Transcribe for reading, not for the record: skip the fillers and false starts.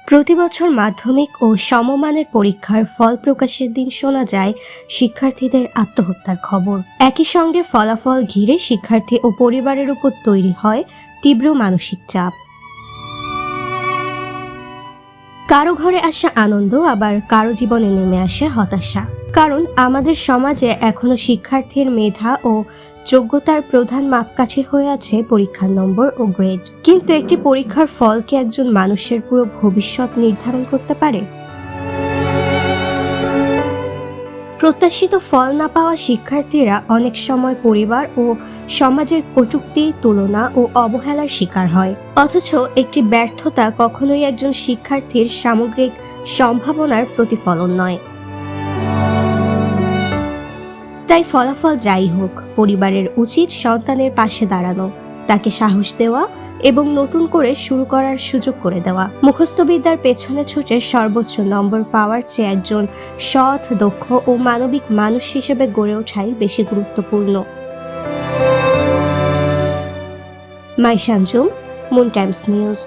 প্রতি বছর মাধ্যমিক ও সমমানের পরীক্ষার ফল প্রকাশের দিন শোনা যায় শিক্ষার্থীদের আত্মহত্যার খবর। একই সঙ্গে ফলাফল ঘিরে শিক্ষার্থী ও পরিবারের উপর তৈরি হয় তীব্র মানসিক চাপ। কারো ঘরে আসে আনন্দ, আবার কারো জীবনে নেমে আসে হতাশা। কারণ আমাদের সমাজে এখনো শিক্ষার্থীর মেধা ও যোগ্যতার প্রধান মাপকাঠি হয়ে আছে পরীক্ষার নম্বর ও গ্রেড। কিন্তু একটি পরীক্ষার ফল কি একজন মানুষের পুরো ভবিষ্যৎ নির্ধারণ করতে পারে? প্রত্যাশিত ফল না পাওয়া শিক্ষার্থীরা অনেক সময় পরিবার ও সমাজের কটূক্তি, তুলনা ও অবহেলার শিকার হয়। অথচ একটি ব্যর্থতা কখনোই একজন শিক্ষার্থীর সামগ্রিক সম্ভাবনার প্রতিফলন নয়। তাই ফলাফল যাই হোক, পরিবারের উচিত সন্তানের পাশে দাঁড়ানো, তাকে সাহস দেওয়া এবং নতুন করে শুরু করার সুযোগ করে দেওয়া। মুখস্থবিদ্যার পেছনে ছুটে সর্বোচ্চ নম্বর পাওয়ার চেয়ে একজন সৎ, দক্ষ ও মানবিক মানুষ হিসেবে গড়ে ওঠাই বেশি গুরুত্বপূর্ণ। Maisha Anjum, moon Times news.